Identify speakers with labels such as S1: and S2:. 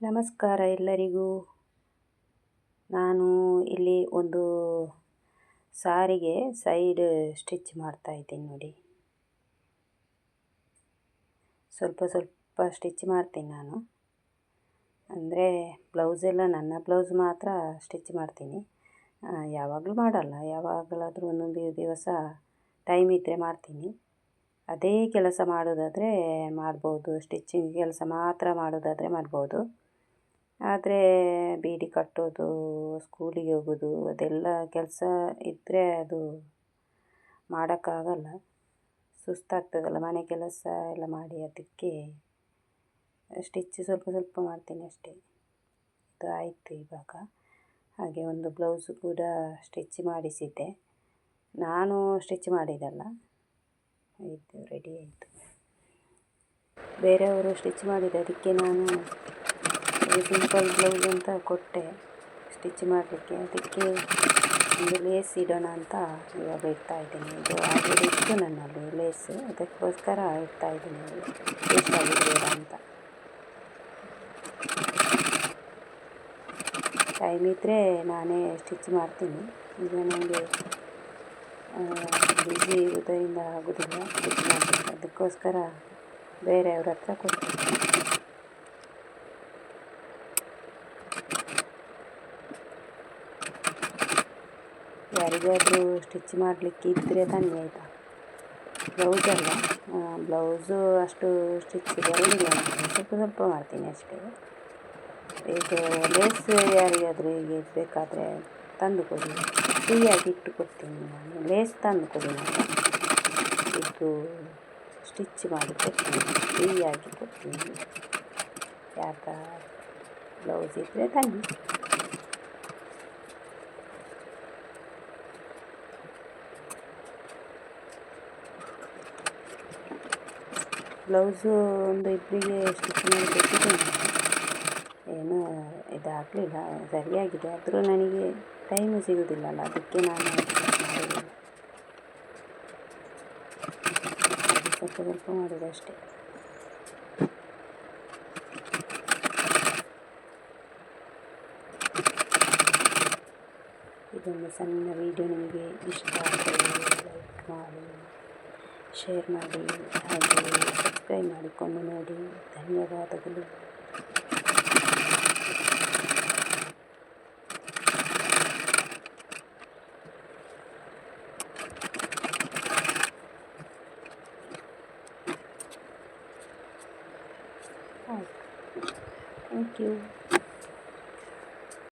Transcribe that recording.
S1: ನಮಸ್ಕಾರ ಎಲ್ಲರಿಗೂ. ನಾನು ಇಲ್ಲಿ ಒಂದು ಸಾರಿಗೆ ಸೈಡ್ ಸ್ಟಿಚ್ ಮಾಡ್ತಾ ಇದ್ದೀನಿ ನೋಡಿ. ಸ್ವಲ್ಪ ಸ್ವಲ್ಪ ಸ್ಟಿಚ್ ಮಾಡ್ತೀನಿ ನಾನು. ಅಂದರೆ ಬ್ಲೌಸ್ ಎಲ್ಲ ನನ್ನ ಬ್ಲೌಸ್ ಮಾತ್ರ ಸ್ಟಿಚ್ ಮಾಡ್ತೀನಿ. ಯಾವಾಗಲೂ ಮಾಡಲ್ಲ, ಯಾವಾಗಲಾದರೂ ಒಂದೊಂದು ದಿವಸ ಟೈಮ್ ಇದ್ದರೆ ಮಾಡ್ತೀನಿ. ಅದೇ ಕೆಲಸ ಮಾಡೋದಾದರೆ ಮಾಡ್ಬೋದು, ಸ್ಟಿಚಿಂಗ್ ಕೆಲಸ ಮಾತ್ರ ಮಾಡೋದಾದರೆ ಮಾಡ್ಬೋದು. ಆದರೆ ಬೀಡಿ ಕಟ್ಟೋದು, ಸ್ಕೂಲಿಗೆ ಹೋಗೋದು ಅದೆಲ್ಲ ಕೆಲಸ ಇದ್ದರೆ ಅದು ಮಾಡೋಕ್ಕಾಗಲ್ಲ, ಸುಸ್ತಾಗ್ತದಲ್ಲ ಮನೆ ಕೆಲಸ ಎಲ್ಲ ಮಾಡಿ. ಅದಕ್ಕೆ ಸ್ಟಿಚ್ ಸ್ವಲ್ಪ ಸ್ವಲ್ಪ ಮಾಡ್ತೀನಿ ಅಷ್ಟೇ. ಇದು ಆಯಿತು ಇವಾಗ. ಹಾಗೆ ಒಂದು ಬ್ಲೌಸು ಕೂಡ ಸ್ಟಿಚ್ ಮಾಡಿಸಿದ್ದೆ, ನಾನು ಸ್ಟಿಚ್ ಮಾಡಿದ್ದಲ್ಲ. ಆಯಿತು, ರೆಡಿ ಆಯಿತು. ಬೇರೆಯವರು ಸ್ಟಿಚ್ ಮಾಡಿದ್ದು, ಅದಕ್ಕೆ ನಾನು ಸಿಂಪಲ್ ಬ್ಲೌಸ್ ಅಂತ ಕೊಟ್ಟೆ ಸ್ಟಿಚ್ ಮಾಡಲಿಕ್ಕೆ. ಅದಕ್ಕೆ ಒಂದು ಲೇಸ್ ಇಡೋಣ ಅಂತ ಇವಾಗ ಇಡ್ತಾ ಇದ್ದೀನಿ. ಇದು ಆಲ್ರೆಡಿ ಇತ್ತು ನನ್ನಲ್ಲಿ ಲೇಸ್, ಅದಕ್ಕೋಸ್ಕರ ಇಡ್ತಾ ಇದ್ದೀನಿ, ವೇಸ್ಟ್ ಆಗಿರಬೇಡ ಅಂತ. ಟೈಮ್ ಇದ್ದರೆ ನಾನೇ ಸ್ಟಿಚ್ ಮಾಡ್ತೀನಿ. ಈಗ ನನಗೆ ಬಿಸಿ ಇರೋದರಿಂದ ಆಗೋದಿಲ್ಲ ಸ್ಟಿಚ್ ಮಾಡಲಿಕ್ಕೆ, ಅದಕ್ಕೋಸ್ಕರ ಬೇರೆಯವ್ರ ಹತ್ರ ಕೊಡ್ತೀನಿ. ಯಾರಿಗಾದರೂ ಸ್ಟಿಚ್ ಮಾಡಲಿಕ್ಕೆ ಇದ್ದರೆ ಬನ್ನಿ ಆಯಿತಾ. ಬ್ಲೌಸ್ ಅಲ್ಲ, ಬ್ಲೌಸು ಅಷ್ಟು ಸ್ಟಿಚ್ ಬರೋದಿಲ್ಲ, ಸ್ವಲ್ಪ ಸ್ವಲ್ಪ ಮಾಡ್ತೀನಿ ಅಷ್ಟೇ. ಇದು ಲೇಸ್ ಯಾರಿಗಾದರೂ ಹೀಗೆ ಬೇಕಾದರೆ ತಂದು ಕೊಡಿ, ಫ್ರೀಯಾಗಿ ಇಟ್ಟು ಕೊಡ್ತೀನಿ ನಾನು. ಲೇಸ್ ತಂದು ಕೊಡಿ, ನಾನು ಇದು ಸ್ಟಿಚ್ ಮಾಡಿ ಕೊಡ್ತೀನಿ, ಫ್ರೀಯಾಗಿ ಕೊಡ್ತೀನಿ. ಯಾಕ ಬ್ಲೌಸ್ ಇದ್ದರೆ ತನ್ನಿ. ಬ್ಲೌಸು ಒಂದು ಇಬ್ಬರಿಗೆ ಸ್ಟಿಚ್ ಮಾಡಿ ಕೊಟ್ಟಿದ್ದೀನಿ, ಏನೂ ಇದಾಗಲಿಲ್ಲ, ಸರಿಯಾಗಿದೆ. ಆದರೂ ನನಗೆ ಟೈಮು ಸಿಗೋದಿಲ್ಲಲ್ಲ, ಅದಕ್ಕೆ ನಾನು ಮಾಡೋದಿಲ್ಲ. ಸ್ವಲ್ಪ ಸ್ವಲ್ಪ ಮಾಡೋದು ಅಷ್ಟೇ. ಇದೊಂದು ಸಣ್ಣ ವಿಡಿಯೋ ನಿಮಗೆ ಇಷ್ಟ ಆದರೆ ಲೈಕ್ ಮಾಡಿ, ಶೇರ್ ಮಾಡಿ, ಹಾಗೆ ಸಬ್ಸ್ಕ್ರೈಬ್ ಮಾಡಿಕೊಂಡು ನೋಡಿ. ಧನ್ಯವಾದಗಳು. Thank you.